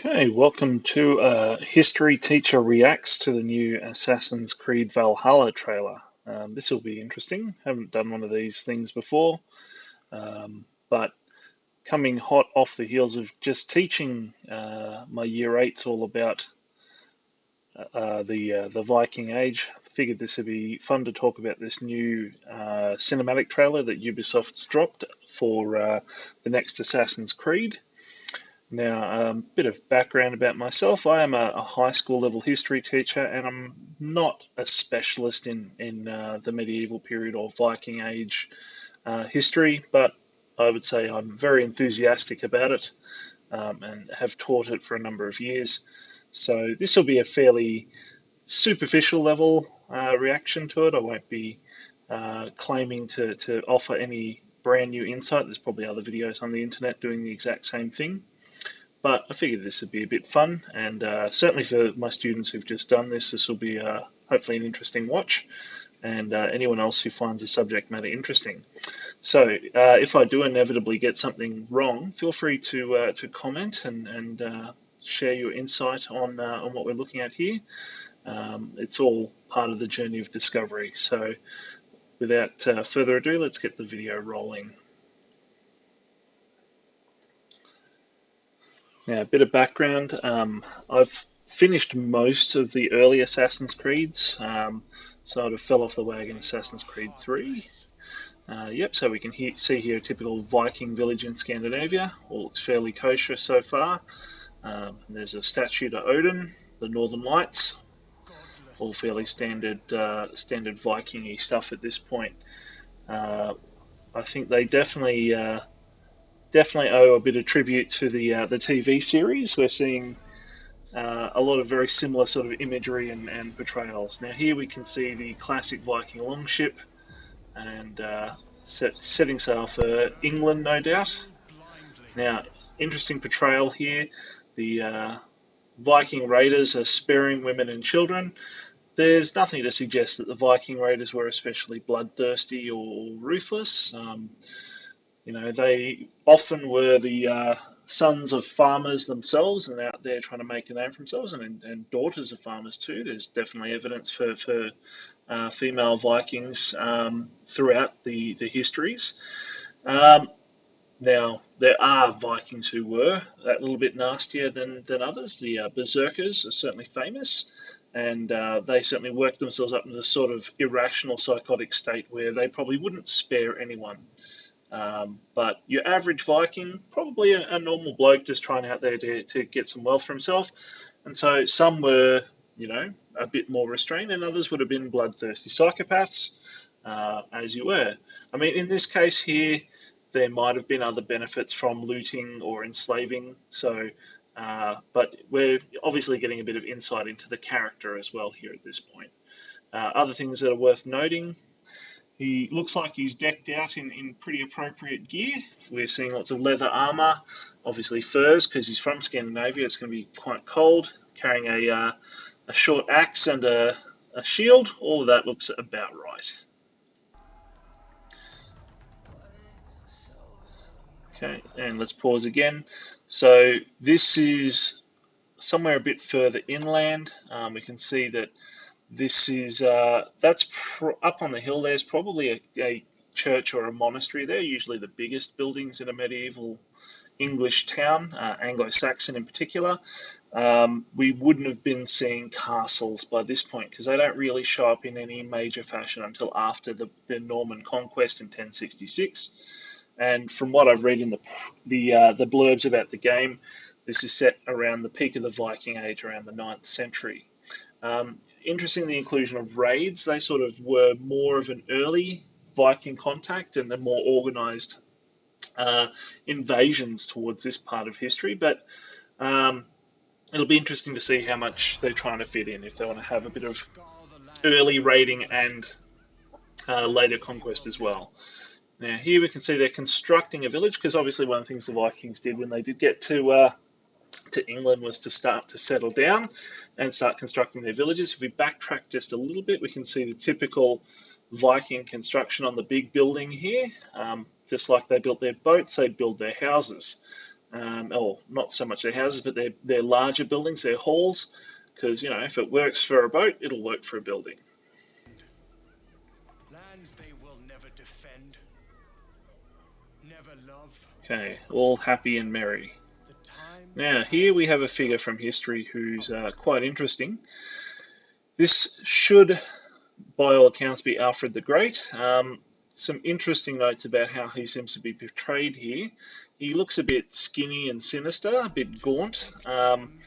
Okay, welcome to History Teacher Reacts to the new Assassin's Creed Valhalla trailer. This will be interesting. Haven't done one of these things before, but coming hot off the heels of just teaching my year eights all about the Viking Age, figured this would be fun to talk about this new cinematic trailer that Ubisoft's dropped for the next Assassin's Creed. Now, a bit of background about myself. I am a high school level history teacher, and I'm not a specialist in the medieval period or Viking Age history, but I would say I'm very enthusiastic about it and have taught it for a number of years. So this will be a fairly superficial level reaction to it. I won't be claiming to offer any brand new insight. There's probably other videos on the internet doing the exact same thing. But I figured this would be a bit fun, and certainly for my students who've just done this, this will be hopefully an interesting watch, and anyone else who finds the subject matter interesting. So if I do inevitably get something wrong, feel free to comment and share your insight on what we're looking at here. It's all part of the journey of discovery. So without further ado, let's get the video rolling. Now, a bit of background. I've finished most of the early Assassin's Creeds, so I fell off the wagon Assassin's Creed 3. Yep, so we can see here a typical Viking village in Scandinavia. All looks fairly kosher so far. There's a statue to Odin, the Northern Lights, all fairly standard Viking-y stuff at this point. I think they definitely owe a bit of tribute to the TV series. We're seeing a lot of very similar sort of imagery and portrayals. Now here we can see the classic Viking longship and setting sail for England, no doubt. Now, interesting portrayal here. The Viking raiders are sparing women and children. There's nothing to suggest that the Viking raiders were especially bloodthirsty or ruthless. They often were the sons of farmers themselves and out there trying to make a name for themselves, and daughters of farmers too. There's definitely evidence for female Vikings throughout the histories. Now, there are Vikings who were a little bit nastier than others. The Berserkers are certainly famous, and they certainly worked themselves up into a sort of irrational psychotic state where they probably wouldn't spare anyone. But your average Viking, probably a normal bloke just trying out there to get some wealth for himself. And so some were, a bit more restrained, and others would have been bloodthirsty psychopaths, as you were. I mean, in this case here, there might have been other benefits from looting or enslaving. So, but we're obviously getting a bit of insight into the character as well here at this point. Other things that are worth noting. He looks like he's decked out in pretty appropriate gear. We're seeing lots of leather armour, obviously furs, because he's from Scandinavia. It's going to be quite cold. Carrying a short axe and a shield. All of that looks about right. Okay, and let's pause again. So this is somewhere a bit further inland. We can see that this is that's up on the hill. There's probably a church or a monastery there. Usually the biggest buildings in a medieval English town, Anglo-Saxon in particular. We wouldn't have been seeing castles by this point because they don't really show up in any major fashion until after the Norman conquest in 1066. And from what I've read in the blurbs about the game, this is set around the peak of the Viking Age, around the 9th century. Interesting, the inclusion of raids. They sort of were more of an early Viking contact and the more organised invasions towards this part of history. But it'll be interesting to see how much they're trying to fit in, if they want to have a bit of early raiding and later conquest as well. Now here we can see they're constructing a village, because obviously one of the things the Vikings did when they did get to England was to start to settle down and start constructing their villages. If we backtrack just a little bit, we can see the typical Viking construction on the big building here. Just like they built their boats, they build their houses, or or not so much their houses, but their larger buildings, their halls, because if it works for a boat, it'll work for a building. Lands they will never defend, never love. Okay, all happy and merry. The time Now here we has have a figure come. from history who's quite interesting. This should, by all accounts, be Alfred the Great. Some interesting notes about how he seems to be portrayed here. He looks a bit skinny and sinister, a bit To gaunt. speak to them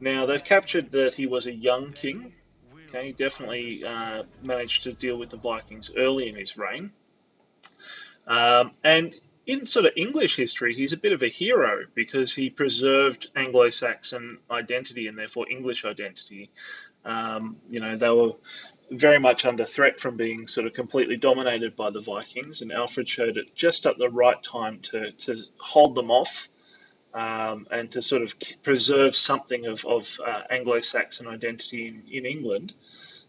Now in they've their captured that language, he was a young king. they will Okay, definitely understand. managed to deal with the Vikings early in his reign. And in sort of English history, he's a bit of a hero because he preserved Anglo-Saxon identity and therefore English identity. They were very much under threat from being sort of completely dominated by the Vikings, and Alfred showed it just at the right time to hold them off, and to sort of preserve something of Anglo-Saxon identity in England.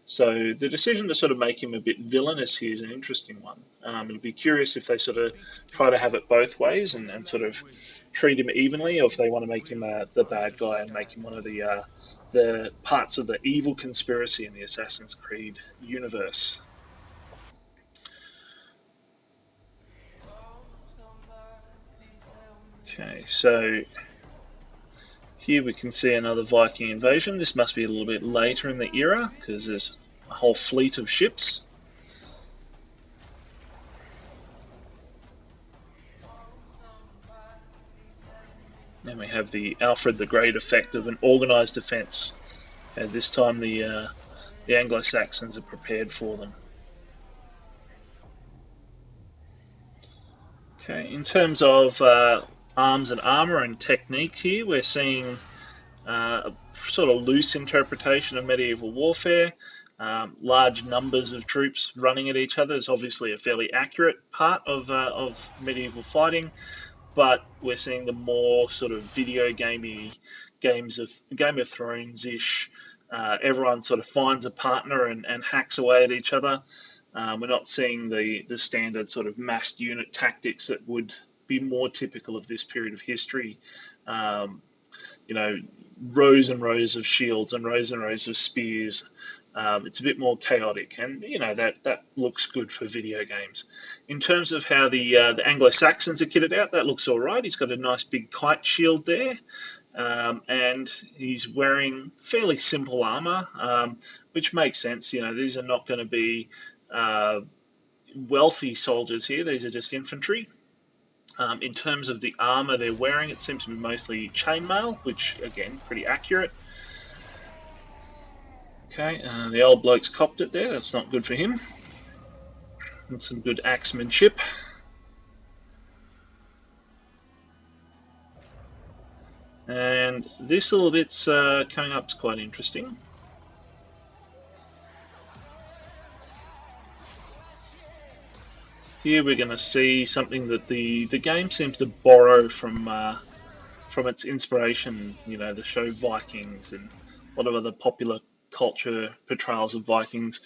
So the decision to sort of make him a bit villainous here is an interesting one. It'll be curious if they sort of Speak to try to them have it both ways in their and sort of language, treat him evenly, or if they they want to make him will the bad guy and make him one understand. of the parts of the evil conspiracy in the Assassin's Creed universe. Okay, so here we can see another Viking invasion. This must be a little bit later in the era because there's a whole fleet of ships. And we have the Alfred the Great effect of an organised defence. And this time the Anglo-Saxons are prepared for them. Okay, in terms of arms and armour and technique here, we're seeing a sort of loose interpretation of medieval warfare. Large numbers of troops running at each other is obviously a fairly accurate part of medieval fighting, but we're seeing the more sort of video gamey games of Game of Thrones ish. Everyone sort of finds a partner and hacks away at each other. We're not seeing the standard sort of massed unit tactics that would be more typical of this period of history. Um, you know, rows and rows of shields and rows of spears. It's a bit more chaotic, and that looks good for video games. In terms of how the Anglo Saxons are kitted out, that looks all right. He's got a nice big kite shield there, and he's wearing fairly simple armor, which makes sense. These are not going to be uh, wealthy soldiers here. These are just infantry. In terms of the armor they're wearing, it seems to be mostly chainmail, which again, pretty accurate. Okay, the old bloke's copped it there. That's not good for him. And some good axemanship. And this little bit's coming up is quite interesting. Here we're going to see something that the game seems to borrow from its inspiration. The show Vikings and a lot of other popular culture portrayals of Vikings,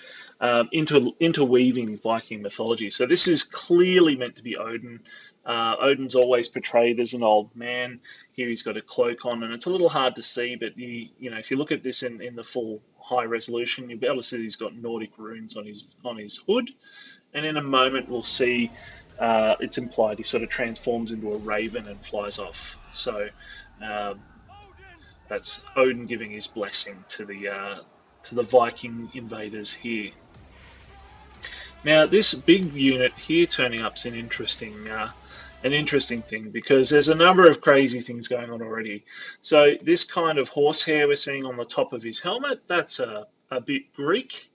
interweaving Viking mythology. So this is clearly meant to be Odin. Odin's always portrayed as an old man. Here he's got a cloak on, and it's a little hard to see, but if you look at this in the full high resolution, you'll be able to see he's got Nordic runes on his hood, and in a moment we'll see it's implied he sort of transforms into a raven and flies off. So um, that's Odin giving his blessing to the Viking invaders here. Now, this big unit here turning up is an interesting thing because there's a number of crazy things going on already. So this kind of horsehair we're seeing on the top of his helmet, that's a bit Greek.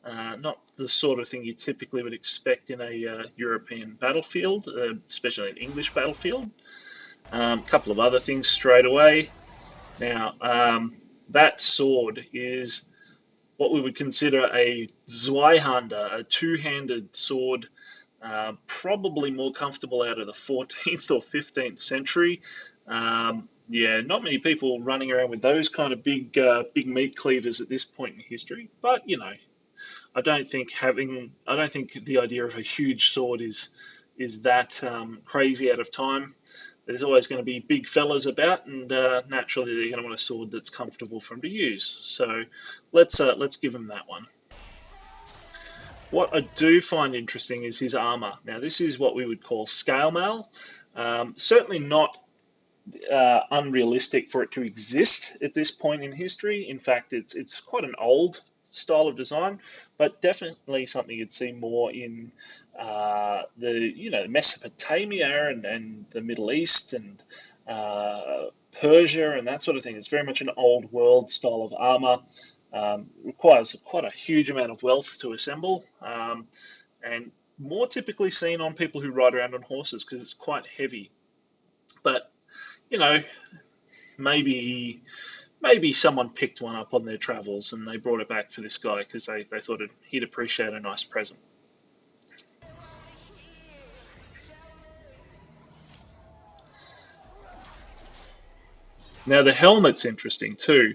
Not the sort of thing you typically would expect in a European battlefield, especially an English battlefield. A couple of other things straight away. Now, that sword is what we would consider a Zweihander, a two-handed sword, probably more comfortable out of the 14th or 15th century. Yeah, not many people running around with those kind of big meat cleavers at this point in history. But I don't think the idea of a huge sword is that crazy out of time. there's always going to be big fellas about, and naturally they're going to want a sword that's comfortable for them to use. So let's give him that one. What I do find interesting is his armor. Now this is what we would call scale mail. Certainly not unrealistic for it to exist at this point in history. In fact, it's quite an old style of design, but definitely something you'd see more in the Mesopotamia and the Middle East and Persia and that sort of thing. It's very much an old world style of armor. Requires quite a huge amount of wealth to assemble, and more typically seen on people who ride around on horses because it's quite heavy. But you know, maybe someone picked one up on their travels and they brought it back for this guy because they thought he'd appreciate a nice present. Now the helmet's interesting too.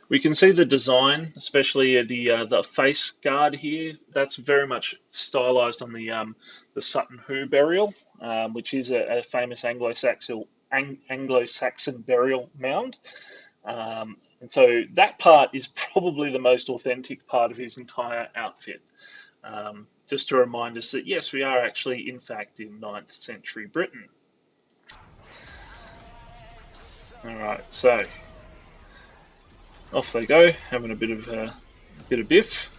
We can see the design, especially the face guard here. That's very much stylized on the Sutton Hoo burial, which is a famous Anglo-Saxon burial mound. And so that part is probably the most authentic part of his entire outfit. Just to remind us that yes, we are actually, in fact, in ninth century Britain. All right, so off they go, having a bit of biff.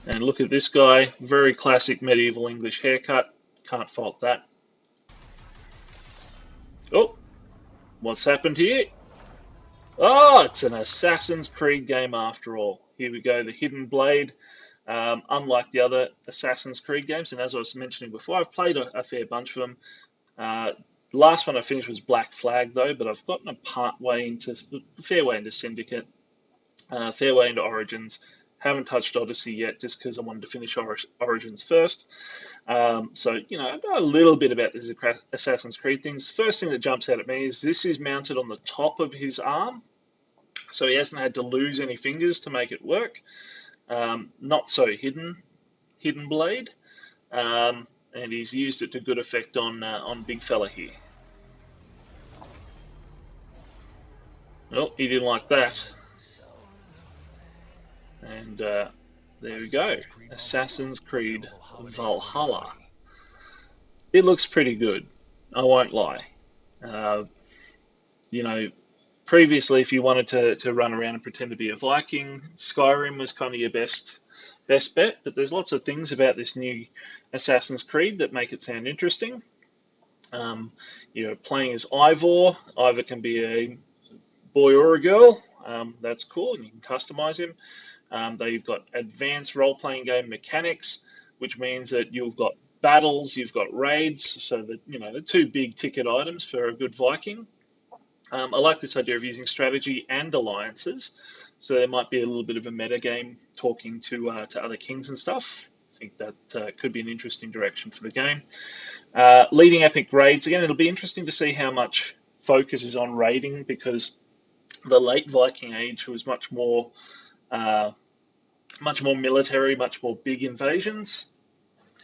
And look at this guy, very classic medieval English haircut. Can't fault that. Oh, what's happened here? Oh, it's an Assassin's Creed game after all. Here we go, the Hidden Blade. Unlike the other Assassin's Creed games, and as I was mentioning before, I've played a fair bunch of them. Uh, the last one I finished was Black Flag, though, but I've gotten a fair way into Syndicate, fair way into Origins. Haven't touched Odyssey yet, just because I wanted to finish Origins first. So, I know a little bit about this Assassin's Creed things. First thing that jumps out at me is this is mounted on the top of his arm, so he hasn't had to lose any fingers to make it work. Not so hidden blade, and he's used it to good effect on big fella here. Well, he didn't like that, and there we go. Assassin's Creed Valhalla. It looks pretty good. I won't lie. Uh, you know, Previously, if you wanted to run around and pretend to be a Viking, Skyrim was kind of your best bet. But there's lots of things about this new Assassin's Creed that make it sound interesting. Playing as Ivor. Ivor can be a boy or a girl. That's cool, and you can customize him. They've got advanced role-playing game mechanics, which means that you've got battles, you've got raids, so that the two big ticket items for a good Viking. I like this idea of using strategy and alliances, so there might be a little bit of a meta game talking to other kings and stuff. I think that could be an interesting direction for the game. Leading epic raids again. It'll be interesting to see how much focus is on raiding because the late Viking Age was uh, much more military, much more big invasions,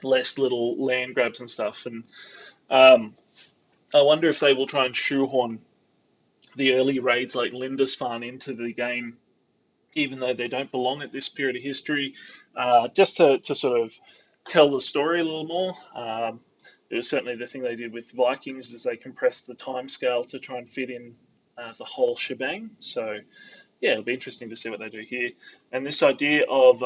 less little land grabs and stuff. And um, I wonder if they will try and shoehorn the early raids like Lindisfarne into the game, even though they don't belong at this period of history, just to sort of tell the story a little more. It was certainly the thing they did with Vikings is they compressed the time scale to try and fit in the whole shebang. So yeah, it'll be interesting to see what they do here. And this idea of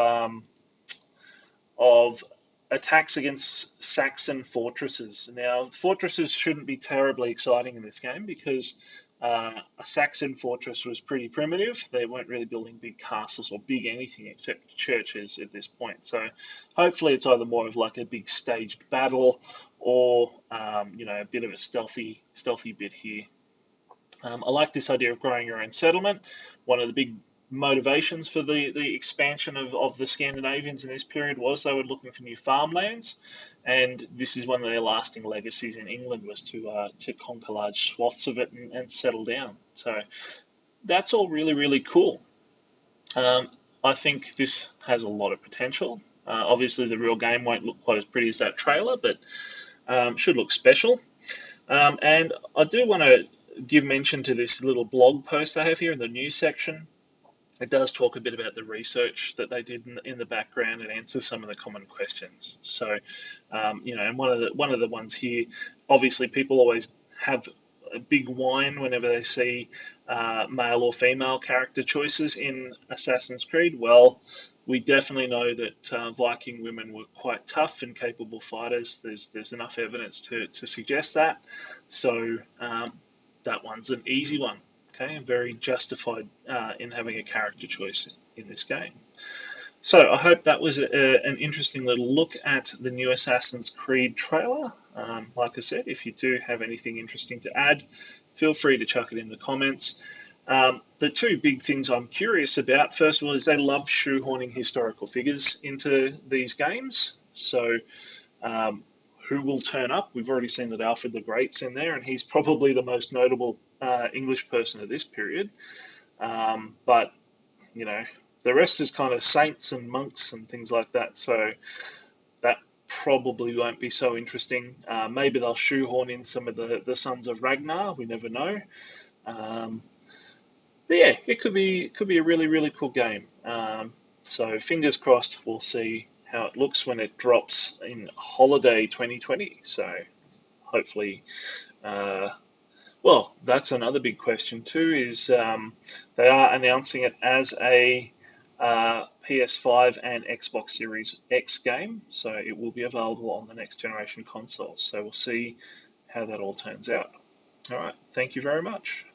attacks against Saxon fortresses. Now, fortresses shouldn't be terribly exciting in this game because a Saxon fortress was pretty primitive. They weren't really building big castles or big anything except churches at this point. So hopefully it's either more of like a big staged battle or a bit of a stealthy bit here. I like this idea of growing your own settlement. One of the big motivations for the expansion of the Scandinavians in this period was they were looking for new farmlands, and this is one of their lasting legacies in England was to conquer large swaths of it and settle down. So that's all really really cool. I think this has a lot of potential. Obviously, the real game won't look quite as pretty as that trailer, but should look special. And I do want to give mention to this little blog post I have here in the news section. It does talk a bit about the research that they did in the background and answer some of the common questions. So, and one of the ones here, obviously, people always have a big whine whenever they see male or female character choices in Assassin's Creed. Well, we definitely know that Viking women were quite tough and capable fighters. There's enough evidence to suggest that. So that one's an easy one. Okay, and very justified in having a character choice in this game. So I hope that was an interesting little look at the new Assassin's Creed trailer. Like I said, if you do have anything interesting to add, feel free to chuck it in the comments. The two big things I'm curious about, first of all, is they love shoehorning historical figures into these games. So um, who will turn up? We've already seen that Alfred the Great's in there, and he's probably the most notable English person of this period. But you know, the rest is kind of saints and monks and things like that. So that probably won't be so interesting. Maybe they'll shoehorn in some of the sons of Ragnar. We never know. Um, but yeah, it could be a really cool game. So fingers crossed, we'll see how it looks when it drops in holiday 2020. So hopefully, uh, well, that's another big question too. Is they are announcing it as a PS5 and Xbox Series X game, so it will be available on the next generation consoles. So we'll see how that all turns out. All right, thank you very much.